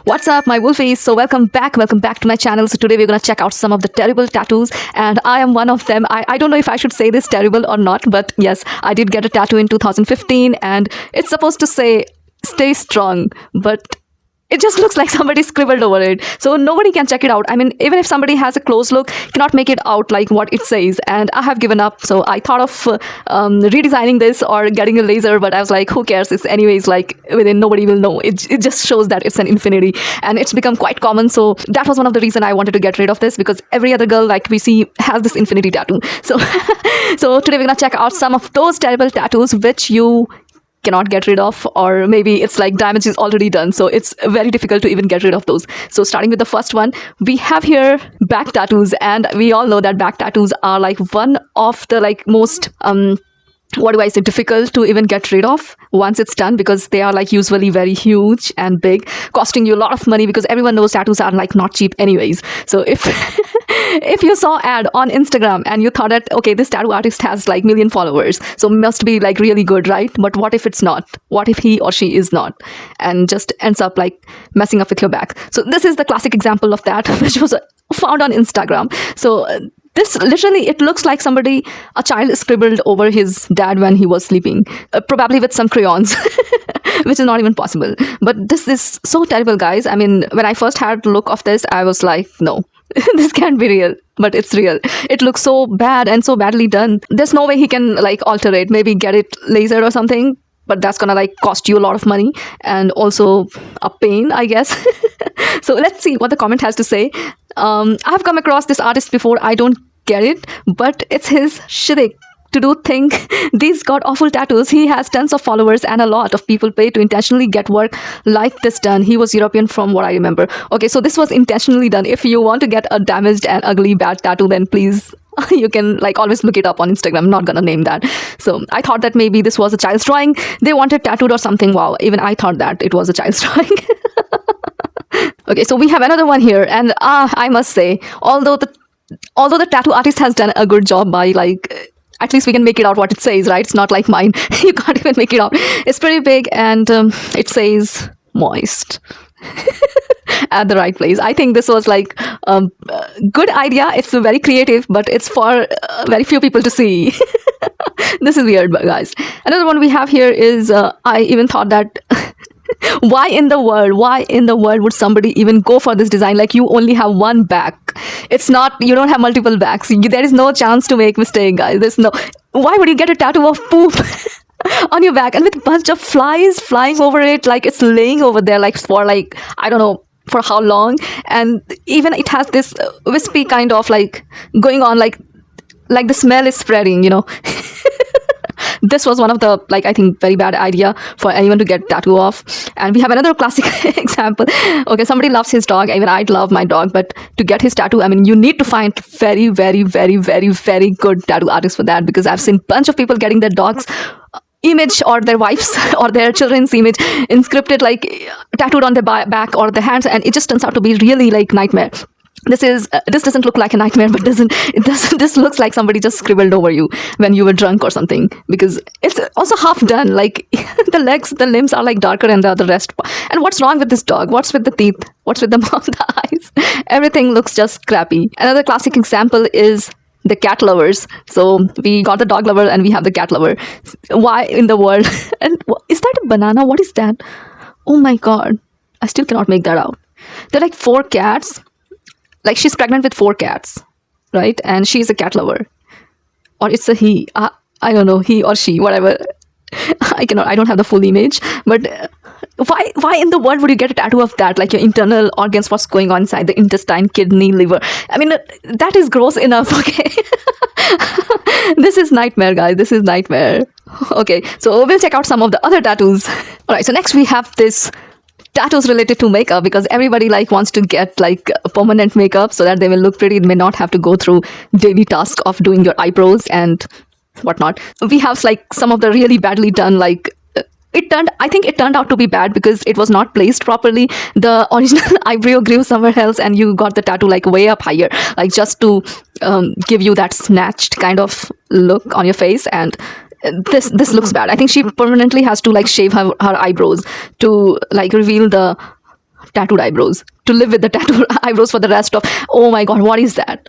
What's up, my wolfies? So welcome back to my channel. So today we're gonna check out some of the terrible tattoos, and I am one of them. I don't know if I should say this terrible or not, but yes, I did get a tattoo in 2015, and it's supposed to say "Stay strong," but it just looks like somebody scribbled over it, so nobody can check it out. I mean, even if somebody has a close look, cannot make it out like what it says, and I have given up. So I thought of redesigning this or getting a laser, but I was like, who cares? It's anyways like within, nobody will know. It just shows that it's an infinity, and it's become quite common. So that was one of the reason I wanted to get rid of this, because every other girl like we see has this infinity tattoo. So so today we're gonna check out some of those terrible tattoos which you cannot get rid of, or maybe it's like damage is already done, so it's very difficult to even get rid of those. So starting with the first one, we have here back tattoos, and we all know that back tattoos are like one of the like most what do I say, difficult to even get rid of once it's done, because they are like usually very huge and big, costing you a lot of money, because everyone knows tattoos are like not cheap anyways. So if if you saw ad on Instagram and you thought that, okay, this tattoo artist has like million followers, so must be like really good, right? But what if it's not? What if he or she is not, and just ends up like messing up with your back? So this is the classic example of that, which was found on Instagram. So this literally, it looks like a child scribbled over his dad when he was sleeping, probably with some crayons, which is not even possible. But this is so terrible, guys. I mean, when I first had a look of this, I was like, no, this can't be real. But it's real. It looks so bad and so badly done. There's no way he can like alter it, maybe get it lasered or something. But that's gonna like cost you a lot of money and also a pain, I guess. So let's see what the comment has to say. I've come across this artist before. I don't get it, but it's his shtick to do think these god awful tattoos. He has tons of followers, and a lot of people pay to intentionally get work like this done. He was European from what I remember. Okay, so this was intentionally done. If you want to get a damaged and ugly bad tattoo, then please, you can like always look it up on Instagram. I'm not gonna name that. So I thought that maybe this was a child's drawing they wanted tattooed or something. Wow, even I thought that it was a child's drawing. Okay, so we have another one here, and I must say, although the tattoo artist has done a good job by like, at least we can make it out what it says, right? It's not like mine. You can't even make it out. It's pretty big, and it says moist at the right place. I think this was like a good idea. It's very creative, but it's for very few people to see. This is weird, guys. Another one we have here is I even thought that why in the world would somebody even go for this design? Like, you only have one back. It's not, you don't have multiple backs. There is no chance to make mistake, guys. There's no, why would you get a tattoo of poop on your back and with a bunch of flies flying over it, like it's laying over there like for like, I don't know for how long, and even it has this wispy kind of like going on, like the smell is spreading, you know. This was one of the, like, I think very bad idea for anyone to get tattoo off. And we have another classic example. Okay, somebody loves his dog. Even I'd love my dog, but to get his tattoo, I mean, you need to find very, very, very, very, very good tattoo artists for that, because I've seen bunch of people getting their dogs image or their wife's or their children's image inscripted, like tattooed on their back or their hands, and it just turns out to be really like nightmare. This doesn't look like a nightmare, but this looks like somebody just scribbled over you when you were drunk or something, because it's also half done. Like the limbs are like darker and the rest. And what's wrong with this dog? What's with the teeth? What's with the mouth, the eyes? Everything looks just crappy. Another classic example is the cat lovers. So we got the dog lover and we have the cat lover. Why in the world? And is that a banana? What is that? Oh my god, I still cannot make that out. They're like 4 cats. Like, she's pregnant with 4 cats, right? And she's a cat lover, or it's a he. I don't know, he or she, whatever. I don't have the full image, but why in the world would you get a tattoo of that? Like your internal organs, what's going on inside the intestine, kidney, liver? I mean, that is gross enough. Okay. This is nightmare, guys. This is nightmare. Okay, so we'll check out some of the other tattoos. All right, so next we have this tattoos related to makeup, because everybody like wants to get like permanent makeup so that they will look pretty. It may not have to go through daily task of doing your eyebrows and whatnot. We have like some of the really badly done, like I think it turned out to be bad because it was not placed properly. The original eyebrow grew somewhere else, and you got the tattoo like way up higher, like just to give you that snatched kind of look on your face. And this looks bad. I think she permanently has to like shave her eyebrows to like reveal the tattooed eyebrows, to live with the tattooed eyebrows for the rest of. Oh my god, what is that?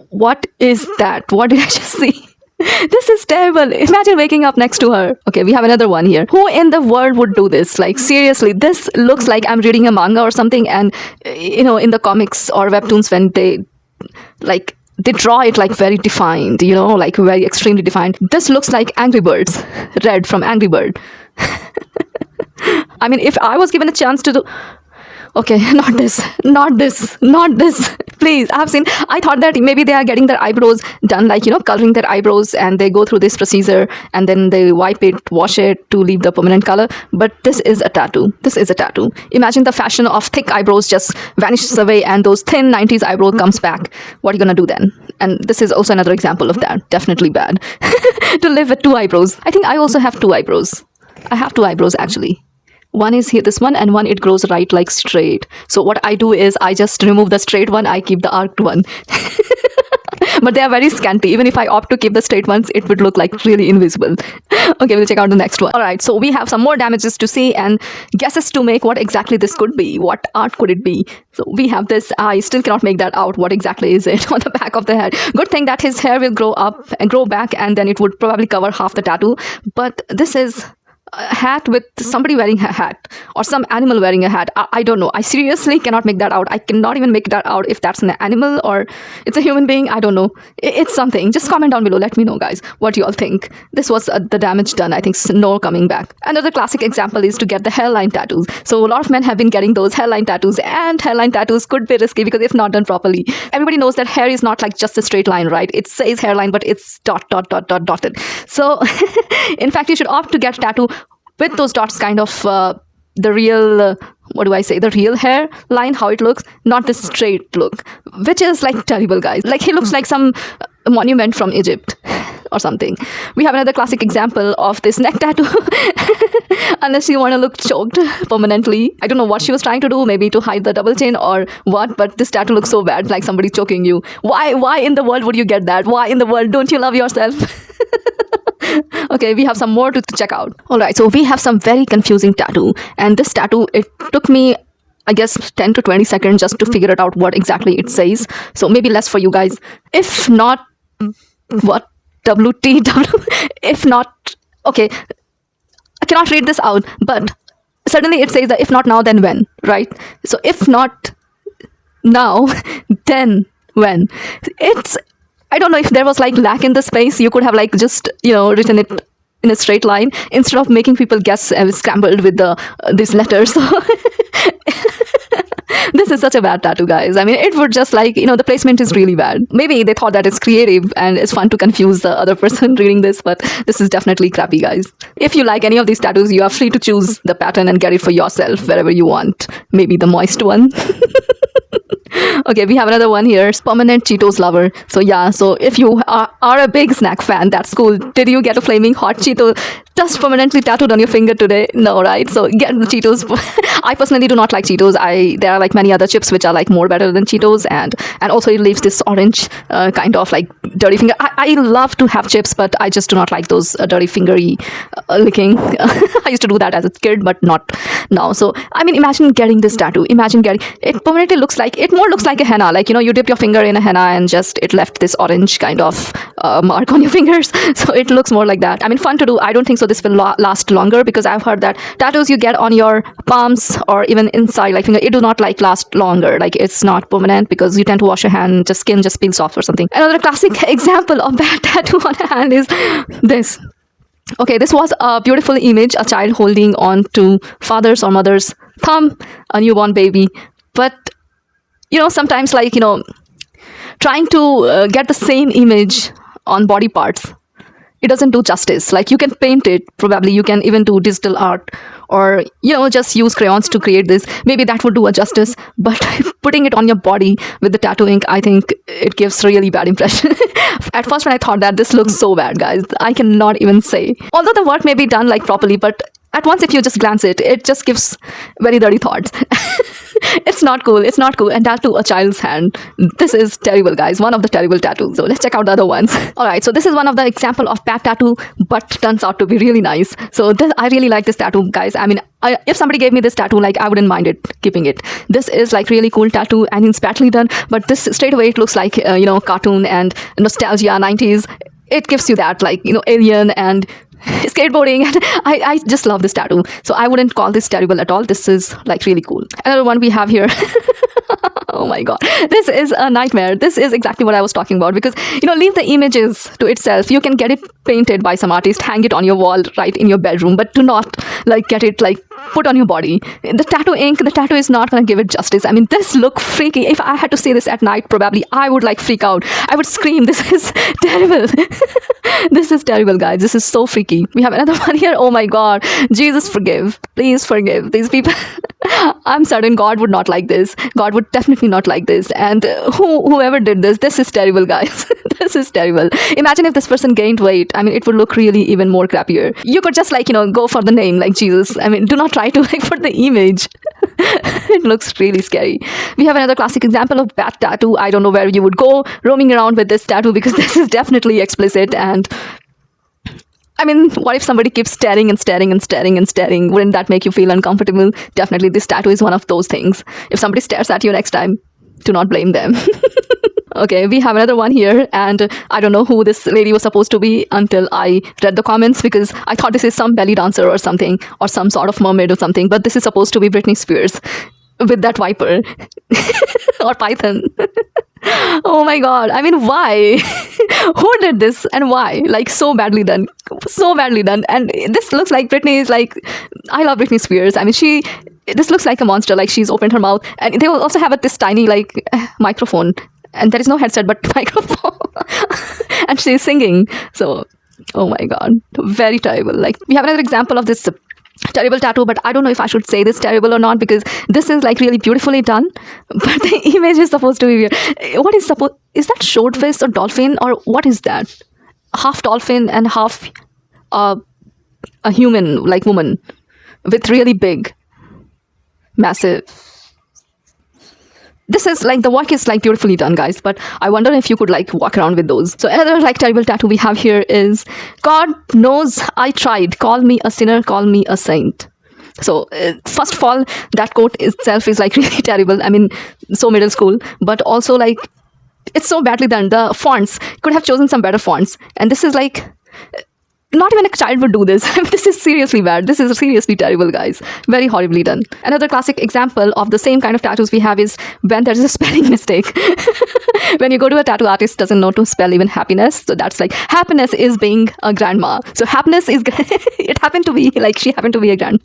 What is that? What did I just see? This is terrible. Imagine waking up next to her. Okay, we have another one here. Who in the world would do this? Like, seriously, this looks like I'm reading a manga or something, and in the comics or webtoons, when they draw it like very defined, like very extremely defined. This looks like Angry Birds, red from Angry Bird. I mean, if I was given a chance to do. Okay, not this, not this, not this. Please, I thought that maybe they are getting their eyebrows done, like, coloring their eyebrows, and they go through this procedure and then they wipe it, wash it to leave the permanent color. But this is a tattoo. This is a tattoo. Imagine the fashion of thick eyebrows just vanishes away and those thin 90s eyebrow comes back. What are you gonna do then? And this is also another example of that. Definitely bad. To live with two eyebrows. I think I also have two eyebrows. I have two eyebrows actually. One is here, this one, and one it grows right like straight. So what I do is I just remove the straight one, I keep the arched one. But they are very scanty. Even if I opt to keep the straight ones, it would look like really invisible. Okay, we'll check out the next one. Alright, so we have some more damages to see and guesses to make what exactly this could be. What art could it be? So we have this. I still cannot make that out. What exactly is it on the back of the head? Good thing that his hair will grow up and grow back, and then it would probably cover half the tattoo. But this is a hat with somebody wearing a hat or some animal wearing a hat. I don't know. I seriously cannot make that out. I cannot even make that out if that's an animal or it's a human being. I don't know. It's something. Just comment down below. Let me know, guys, what you all think. This was the damage done. I think no coming back. Another classic example is to get the hairline tattoos. So a lot of men have been getting those hairline tattoos, and hairline tattoos could be risky because if not done properly, everybody knows that hair is not like just a straight line, right? It says hairline, but it's dotted. So in fact, you should opt to get a tattoo with those dots, kind of the real, the real hair line, how it looks, not the straight look, which is like terrible, guys. Like, he looks like some monument from Egypt or something. We have another classic example of this neck tattoo. Unless you want to look choked permanently. I don't know what she was trying to do, maybe to hide the double chin or what, but this tattoo looks so bad, like somebody choking you. Why in the world would you get that? Why in the world? Don't you love yourself? Okay, we have some more to check out. Alright, so we have some very confusing tattoo, and this tattoo, it took me, I guess, 10 to 20 seconds just to figure it out what exactly it says. So maybe less for you guys. If not, what? WTW? If not, okay, I cannot read this out, but suddenly it says that if not now, then when, right? So if not now, then when? I don't know if there was like lack in the space. You could have like just, written it in a straight line instead of making people guess scrambled with these letters. This is such a bad tattoo, guys. I mean, it would just like, the placement is really bad. Maybe they thought that it's creative and it's fun to confuse the other person reading this, but this is definitely crappy, guys. If you like any of these tattoos, you are free to choose the pattern and get it for yourself wherever you want. Maybe the moist one. Okay, we have another one here. Permanent Cheetos lover. So yeah, so if you are a big snack fan, that's cool. Did you get a flaming hot Cheeto just permanently tattooed on your finger today? No, right? So get the Cheetos. I personally do not like Cheetos. There are like many other chips which are like more better than Cheetos, and also it leaves this orange kind of like dirty finger. I love to have chips, but I just do not like those dirty fingery licking. I used to do that as a kid, but not now. So I mean, imagine getting this tattoo. Imagine getting it. Permanently looks like a henna. Like, you dipped your finger in a henna and just it left this orange kind of mark on your fingers. So it looks more like that. I mean, fun to do. I don't think so this will last longer, because I've heard that tattoos you get on your palms or even inside like finger, it do not like last longer. Like, it's not permanent because you tend to wash your hand, just skin just peels off or something. Another classic example of bad tattoo on a hand is this. Okay, this was a beautiful image, a child holding on to father's or mother's thumb, a newborn baby. But sometimes, like, trying to get the same image on body parts, it doesn't do justice. Like, you can paint it, probably you can even do digital art, or just use crayons to create this. Maybe that would do a justice, but putting it on your body with the tattoo ink, I think it gives really bad impression. At first when I thought that this looks so bad, guys, I cannot even say. Although the work may be done like properly, but at once if you just glance it just gives very dirty thoughts. It's not cool. It's not cool. And that to a child's hand. This is terrible, guys. One of the terrible tattoos. So let's check out the other ones. All right. So this is one of the example of bad tattoo, but turns out to be really nice. So I really like this tattoo, guys. I mean, if somebody gave me this tattoo, like, I wouldn't mind it keeping it. This is like really cool tattoo, and it's badly done. But this straight away, it looks like cartoon and nostalgia 90s. It gives you that, like, alien and skateboarding, and I just love this tattoo. So I wouldn't call this terrible at all. This is like really cool. Another one we have here. Oh my god, this is a nightmare. This is exactly what I was talking about, because leave the images to itself. You can get it painted by some artist, hang it on your wall right in your bedroom, but do not like get it like put on your body. The tattoo ink, the tattoo is not gonna give it justice. I mean, this look freaky. If I had to say this at night, probably I would like freak out. I would scream. This is terrible. This is terrible, guys. This is so freaky. We have another one here. Oh my god, Jesus forgive, please forgive these people. I'm certain God would not like this. God would definitely not like this. And whoever did this is terrible, guys. This is terrible. Imagine if this person gained weight. I mean, it would look really even more crappier. You could just go for the name, like Jesus. I mean, do not try to put the image. It looks really scary. We have another classic example of bad tattoo. I don't know where you would go roaming around with this tattoo, because this is definitely explicit. And I mean, what if somebody keeps staring and staring and staring and staring? Wouldn't that make you feel uncomfortable? Definitely, this tattoo is one of those things. If somebody stares at you next time, do not blame them. Okay, we have another one here, and I don't know who this lady was supposed to be until I read the comments, because I thought this is some belly dancer or something, or some sort of mermaid or something, but this is supposed to be Britney Spears with that viper or python. Oh my god, I mean, why? Who did this and why? Like, so badly done. So badly done. And this looks like Britney is like, I love Britney Spears. I mean, this looks like a monster, like she's opened her mouth. And they also have this tiny microphone. And there is no headset but microphone. And she's singing. So, oh my god, very terrible. Like, we have another example of this terrible tattoo, but I don't know if I should say this terrible or not, because this is like really beautifully done, but the image is supposed to be weird. What is that swordfish or dolphin, or what is that? Half dolphin and half a human, like woman, with really big, massive. This is like, the work is like beautifully done, guys, but I wonder if you could like walk around with those. So another like terrible tattoo we have here is, God knows I tried, call me a sinner, call me a saint. So first of all, that quote itself is like really terrible. I mean, so middle school, but also like, it's so badly done. The fonts, could have chosen some better fonts. And this is like, not even a child would do this. I mean, this is seriously bad. This is seriously terrible, guys. Very horribly done. Another classic example of the same kind of tattoos we have is when there is a spelling mistake. When you go to a tattoo artist, doesn't know to spell even happiness. So that's like, happiness is being a grandma. So happiness is, it happened to be like, she happened to be a grandma.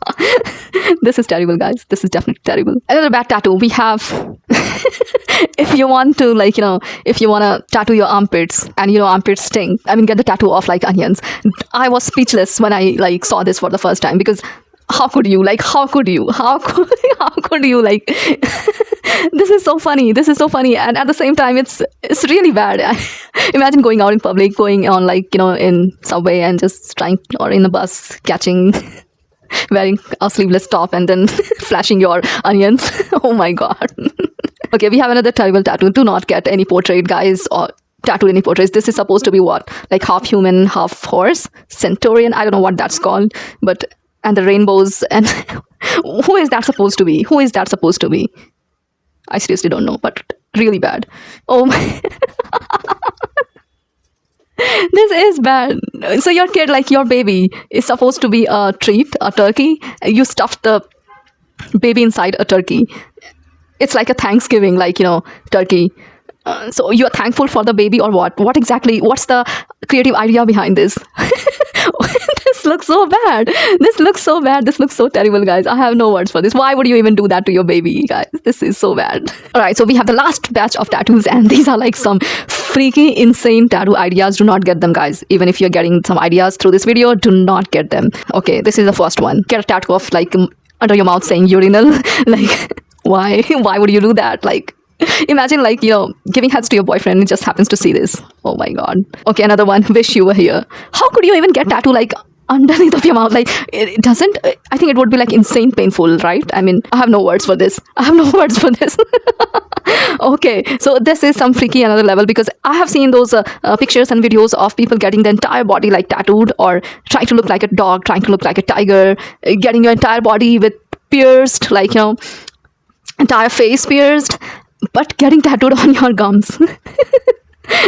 This is terrible, guys. This is definitely terrible. Another bad tattoo we have. If you want to if you want to tattoo your armpits, and armpits sting, I mean, get the tattoo off like onions. I was speechless when I saw this for the first time, because how could you this is so funny. This is so funny, and at the same time, it's really bad. Imagine going out in public, going on in subway, and just trying, or in the bus, catching wearing a sleeveless top and then flashing your onions. Oh my god. Okay, we have another terrible tattoo. Do not get any portrait, guys, or tattoo any portraits. This is supposed to be what? Like half human, half horse? Centaurian? I don't know what that's called. But, and the rainbows, and who is that supposed to be? Who is that supposed to be? I seriously don't know, but really bad. Oh my. This is bad. So your kid, like your baby, is supposed to be a treat, a turkey. You stuffed the baby inside a turkey. It's like a Thanksgiving, turkey. So you are thankful for the baby, or what? What exactly? What's the creative idea behind this? This looks so bad. This looks so bad. This looks so terrible, guys. I have no words for this. Why would you even do that to your baby, guys? This is so bad. All right, so we have the last batch of tattoos, and these are like some freaky, insane tattoo ideas. Do not get them, guys. Even if you're getting some ideas through this video, do not get them. Okay, this is the first one. Get a tattoo of under your mouth saying urinal. Why? Why would you do that? Imagine giving hugs to your boyfriend, and just happens to see this. Oh my god. Okay, another one. Wish you were here. How could you even get tattoo underneath of your mouth. Like it doesn't, I think it would be like insane painful, right? I mean, I have no words for this. I have no words for this. Okay, so this is some freaky another level, because I have seen those pictures and videos of people getting the entire body like tattooed, or trying to look like a dog, trying to look like a tiger, getting your entire body with pierced, like, entire face pierced, but getting tattooed on your gums.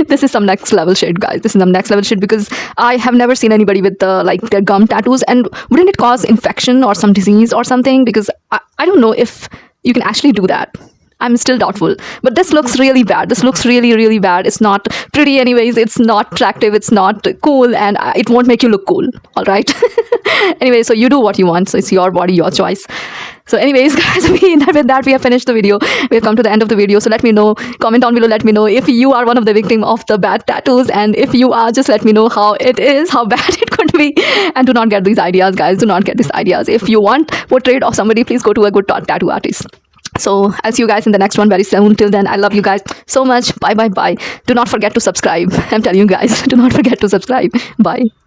This is some next level shit, guys. This is some next level shit, because I have never seen anybody with like their gum tattoos. And wouldn't it cause infection or some disease or something? Because I don't know if you can actually do that. I'm still doubtful. But this looks really bad. This looks really, really bad. It's not pretty anyways. It's not attractive. It's not cool. And it won't make you look cool. All right. Anyway, so you do what you want. So it's your body, your choice. So anyways, guys, with that, we have finished the video. We have come to the end of the video. So let me know, comment down below, let me know if you are one of the victim of the bad tattoos. And if you are, just let me know how it is, how bad it could be. And do not get these ideas, guys. Do not get these ideas. If you want portrait of somebody, please go to a good tattoo artist. So I'll see you guys in the next one very soon. Till then, I love you guys so much. Bye, bye, bye. Do not forget to subscribe. I'm telling you guys, do not forget to subscribe. Bye.